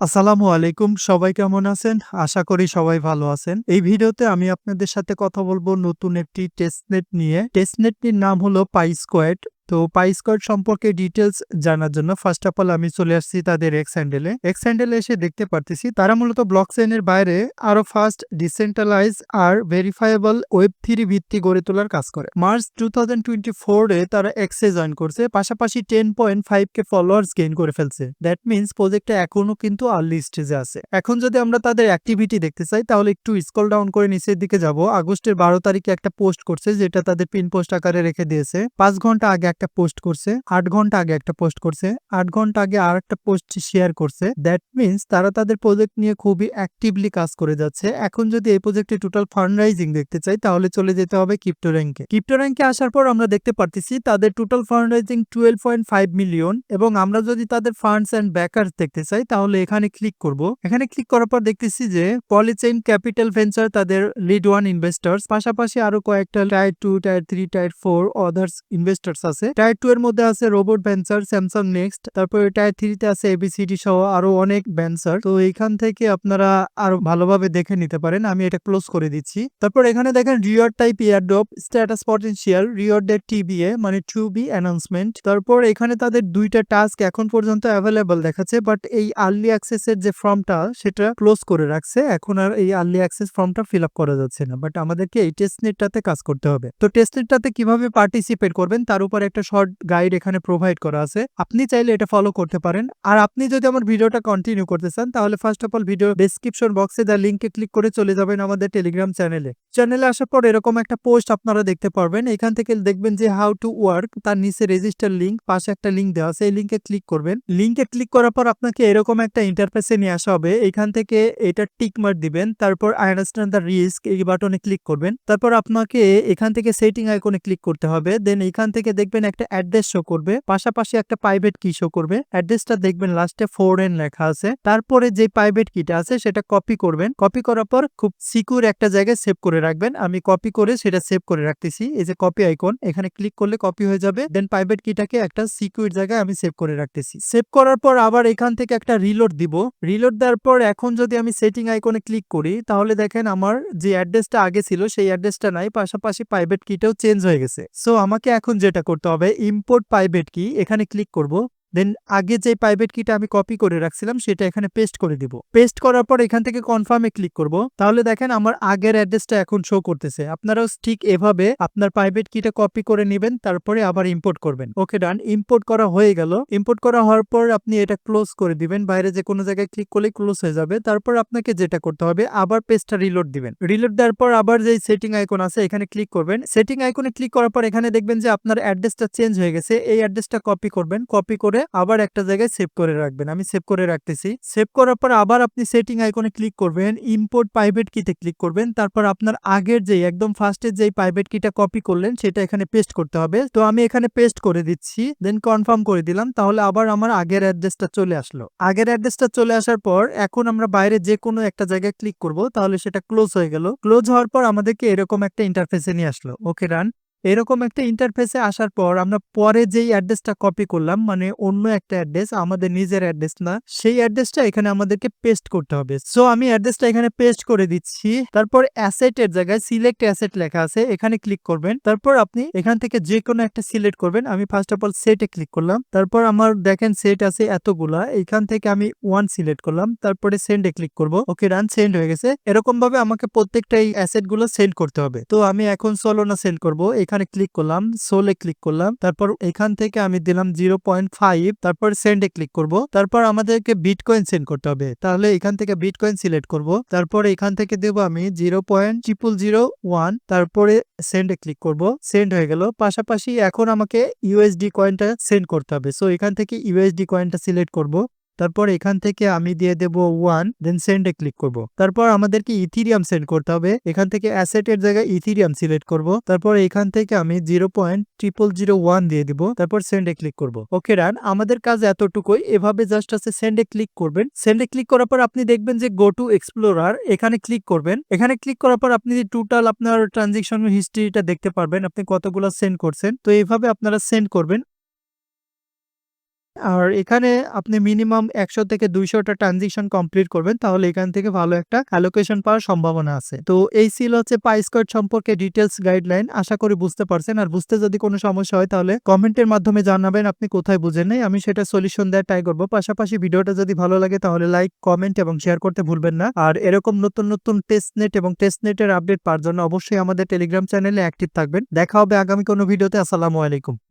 আসসালামু আলাইকুম। সবাই কেমন আছেন? আশা করি সবাই ভালো আছেন। এই ভিডিওতে আমি আপনাদের সাথে কথা বলব নতুন একটি টেস্টনেট নিয়ে। টেস্টনেটটির নাম হলো পাইস্কোয়াড। তো পাইস্কোয়াড সম্পর্কে ডিটেইলস জানার জন্য ফার্স্ট অফ অল আমি চলে আসছি তাদের এক্স হ্যান্ডেলে। এক্স হ্যান্ডেলে এসে দেখতে পারতেছি তারা মূলত ব্লকচেইনের বাইরে আরো ফাস্ট, ডিসেন্ট্রালাইজ আর ভেরিফায়েবল ওয়েব 3 ভিত্তি গড়ে তোলার কাজ করে। মার্চ 2024 এ তারা এক্সে জয়েন করছে। পাশাপাশি 10.5K ফলোয়ার্স গেইন করে ফেলছে। দ্যাট মিনস প্রজেক্টটা এখনো কিন্তু আর্লি স্টেজে আছে। এখন যদি আমরা তাদের অ্যাক্টিভিটি দেখতে চাই তাহলে একটু স্ক্রল ডাউন করে নিচের দিকে যাব। আগস্টের 12 তারিখে একটা পোস্ট করছে যেটা তাদের পিন পোস্ট আকারে রেখে দিয়েছে। 5 ঘন্টা আগে একটা পোস্ট করছে, 8 ঘন্টা আগে একটা পোস্ট করছে, 8 ঘন্টা আগে আর একটা পোস্ট শেয়ার করছে। দ্যাট মিনস তারা তাদের প্রজেক্ট নিয়ে খুবই অ্যাক্টিভলি কাজ করে যাচ্ছে। এখন যদি এই প্রজেক্টে টোটাল ফান্ড রাইজিং দেখতে চাই তাহলে চলে যেতে হবে ক্রিপ্টো র্যাঙ্কে। ক্রিপ্টো র্যাঙ্কে আসার পর আমরা দেখতে পারতেছি তাদের টোটাল ফান্ড রাইজিং 12.5 মিলিয়ন এবং আমরা যদি তাদের ফান্ডস এন্ড ব্যাকার্স দেখতে চাই তাহলে এখানে ক্লিক করব। এখানে ক্লিক করার পর দেখতেছি যে পলিচেইন ক্যাপিটাল ভেঞ্চার তাদের লিড ওয়ান ইনভেস্টর্স, পাশাপাশি আরো কয়েকটা tyre 2, tyre 3, tyre 4 others investors আছে। টায়ার 2 এর মধ্যে আছে রোবট ভেঞ্চার, স্যামসাং নেক্সট, তারপরে টায়ার 3 তে আছে এবিসিডি সহ আরো অনেক ভেঞ্চার। তো এইখান থেকে আপনারা আরো ভালোভাবে দেখে নিতে পারেন। আমি এটা ক্লোজ করে দিচ্ছি। তারপর এখানে দেখেন reward type airdrop, status potential, reward date TBA মানে টু বি অ্যানাউন্সমেন্ট। তারপর এখানে তাদের দুইটা টাস্ক এখন পর্যন্ত অ্যাভেলেবল দেখাচ্ছে, বাট এই আর্লি অ্যাক্সেস এর যে ফর্মটা সেটা ক্লোজ করে রাখছে। এখন আর এই আর্লি অ্যাক্সেস ফর্মটা ফিল আপ করা যাচ্ছে না, বাট আমাদেরকে এই টেস্টনেটটাতে কাজ করতে হবে। তো টেস্টনেটটাতে কিভাবে পার্টিসিপেট করবেন তার উপর একটা শর্ট গাইড এখানে প্রোভাইড করা আছে। আপনি চাইলে এটা ফলো করতে পারেন। আর আপনি যদি আমার ভিডিওটা কন্টিনিউ করতে চান তাহলে first of all video description বক্সে দেওয়া লিংকে ক্লিক করে চলে যাবেন আমাদের টেলিগ্রাম চ্যানেলে। চ্যানেলে আসার পর এরকম একটা পোস্ট আপনারা দেখতে পারবেন। এখান থেকে দেখবেন যে হাউ টু ওয়ার্ক, তার নিচে রেজিস্টার লিংক, পাশে একটা লিংক দেওয়া আছে। এই লিংকে ক্লিক করবেন। লিংকে ক্লিক করার পর আপনাকে এরকম একটা ইন্টারফেসে নিয়ে আসা হবে। এখান থেকে এটা টিক মার্ক দিবেন, তারপর আই আন্ডারস্ট্যান্ড দ্য রিস্ক এই বাটনে ক্লিক করবেন। তারপর আপনাকে এখান থেকে সেটিং আইকনে ক্লিক করতে হবে। দেন এখান থেকে দেখবেন একটা অ্যাড্রেস শো করবে, পাশাপাশি একটা প্রাইভেট কি শো করবে। অ্যাড্রেসটা দেখবেন লাস্টে 4N লেখা আছে। তারপরে যে প্রাইভেট কিটা আছে সেটা কপি করবেন। কপি করার পর খুব সিকিউর একটা জায়গায় সেভ করে রাখবেন। আমি কপি করে সেটা সেভ করে রাখতেছি। এই যে কপি আইকন, এখানে ক্লিক করলে কপি হয়ে যাবে। দেন প্রাইভেট কিটাকে একটা সিকিউর জায়গায় আমি সেভ করে রাখতেছি। সেভ করার পর আবার এখান থেকে একটা রিলোড দিব। রিলোড দেওয়ার পর এখন যদি আমি সেটিং আইকনে ক্লিক করি তাহলে দেখেন আমার যে অ্যাড্রেসটা আগে ছিল সেই অ্যাড্রেসটা নাই, পাশাপাশি প্রাইভেট কিটাও চেঞ্জ হয়ে গেছে। সো আমাকে এখন যেটা করতে হবে ইম্পোর্ট প্রাইভেট কি, এখানে ক্লিক করব। দেন আগে যে প্রাইভেট কিটা আমি কপি করে রাখছিলাম সেটা এখানে পেস্ট করে দিব। পেস্ট করার পর এখান থেকে কনফার্মে ক্লিক করব। তাহলে দেখেন আমার আগের অ্যাড্রেসটা এখন শো করতেছে। আপনারাও ঠিক এভাবে আপনার প্রাইভেট কিটা কপি করে নেবেন, তারপরে আবার ইম্পোর্ট করবেন। ওকে ডান, ইম্পোর্ট করা হয়ে গেল। ইম্পোর্ট করা হওয়ার পর আপনি এটা ক্লোজ করে দিবেন। বাইরে যে কোনো জায়গায় ক্লিক করলেই ক্লোজ হয়ে যাবে। তারপর আপনাকে যেটা করতে হবে আবার পেজটা রিলোড দিবেন। রিলোড দেওয়ার পর আবার যে সেটিং আইকন আছে এখানে ক্লিক করবেন। সেটিং আইকনে ক্লিক করার পর এখানে দেখবেন যে আপনার অ্যাড্রেসটা চেঞ্জ হয়ে গেছে। এই অ্যাড্রেসটা কপি করবেন, কপি করে আবার একটা জায়গায় সেভ করে রাখবেন। আমি সেভ করে রাখতেছি। সেভ করার পর আবার আপনি সেটিং আইকনে ক্লিক করবেন, ইম্পোর্ট প্রাইভেট কিতে ক্লিক করবেন। তারপর আপনার আগের যে একদম ফার্স্টের যে প্রাইভেট কিটা কপি করলেন সেটা এখানে পেস্ট করতে হবে। তো আমি এখানে পেস্ট করে দিচ্ছি, দেন কনফার্ম করে দিলাম। তাহলে আবার আমার আগের অ্যাড্রেসটা চলে আসলো। আগের অ্যাড্রেসটা চলে আসার পর এখন আমরা বাইরে যে কোনো একটা জায়গায় ক্লিক করব, তাহলে সেটা ক্লোজ হয়ে গেল। ক্লোজ হওয়ার পর আমাদেরকে এরকম একটা ইন্টারফেসে নিয়ে আসলো। ওকে ডান। এরকম একটা ইন্টারফেসে আসার পর আমরা পরে যেই অ্যাড্রেসটা কপি করলাম মানে অন্য একটা অ্যাড্রেস, আমাদের নিজের অ্যাড্রেস না, সেই অ্যাড্রেসটা এখানে আমাদেরকে পেস্ট করতে হবে। সো আমি অ্যাড্রেসটা এখানে পেস্ট করে দিচ্ছি। তারপর অ্যাসেটের জায়গায় সিলেক্ট অ্যাসেট লেখা আছে, এখানে ক্লিক করবেন। তারপর আপনি এখান থেকে যে কোনো একটা সিলেক্ট করবেন। আমি ফার্স্ট অফ অল সেটে ক্লিক করলাম। তারপর আমার দেখেন সেট আছে এতগুলা, এখান থেকে আমি 1 সিলেক্ট করলাম। তারপরে সেন্ডে ক্লিক করব। ওকে ডান, সেন্ড হয়ে গেছে। এরকম ভাবে আমাকে প্রত্যেকটা এই অ্যাসেট গুলো সেন্ড করতে হবে। তো আমি এখন সোলোনা সেন্ড করব। এখানে ক্লিক করলাম, সোলে ক্লিক করলাম। তারপর এখান থেকে আমি দিলাম 0.5, তারপর সেন্ডে ক্লিক করব। তারপর আমাদেরকে বিটকয়েন সেন্ড করতে হবে। তাহলে এখান থেকে বিটকয়েন সিলেক্ট করব। তারপর এখান থেকে দেব আমি 0.0001, তারপরে সেন্ডে ক্লিক করব। সেন্ড হয়ে গেল। পাশাপাশি এখন আমাকে ইউএসডি কয়েনটা সেন্ড করতে হবে। সো এখান থেকে ইউএসডি কয়েনটা সিলেক্ট করব। তারপর এখান থেকে আমি দিয়ে দেব 1, দেন সেন্ডে ক্লিক করব। তারপর আমাদেরকে ইথিরিয়াম সেন্ড করতে হবে। এখান থেকে অ্যাসেটের জায়গায় ইথিরিয়াম সিলেক্ট করব। তারপর এখান থেকে আমি 0.0001 দিয়ে দিব। তারপর সেন্ডে ক্লিক করব। ওকে রান, আমাদের কাজ এতটুকুই। এভাবে জাস্ট আছে সেন্ডে ক্লিক করবেন। সেন্ডে ক্লিক করার পর আপনি দেখবেন যে গো টু এক্সপ্লোরার, এখানে ক্লিক করবেন। এখানে ক্লিক করার পর আপনি টোটাল আপনার ট্রানজেকশন হিস্ট্রিটা দেখতে পারবেন, আপনি কতগুলো সেন্ড করছেন। তো এইভাবে আপনারা সেন্ড করবেন। আর এখানে আপনি মিনিমাম ১০০ থেকে ২০০ টা ট্রানজিশন কমপ্লিট করবেন, তাহলে এখান থেকে ভালো একটা অ্যালোকেশন পাওয়ার সম্ভাবনা আছে। তো এই ছিল হচ্ছে পাইস্কোয়াড সম্পর্কে ডিটেইলস গাইডলাইন। আশা করি বুঝতে পারছেন। আর বুঝতে যদি কোনো সমস্যা হয় তাহলে কমেন্টের মাধ্যমে জানাবেন আপনি কোথায় বুঝেন নাই। আমি সেটা সলিউশন দেওয়ার ট্রাই করব। পাশাপাশি ভিডিওটা যদি ভালো লাগে তাহলে লাইক, কমেন্ট এবং শেয়ার করতে ভুলবেন না। আর এরকম নতুন টেস্টনেট এবং টেস্টনেটের আপডেট পাওয়ার জন্য অবশ্যই আমাদের টেলিগ্রাম চ্যানেলে অ্যাক্টিভ থাকবেন। দেখা হবে আগামী কোনো ভিডিওতে। আসসালামু আলাইকুম।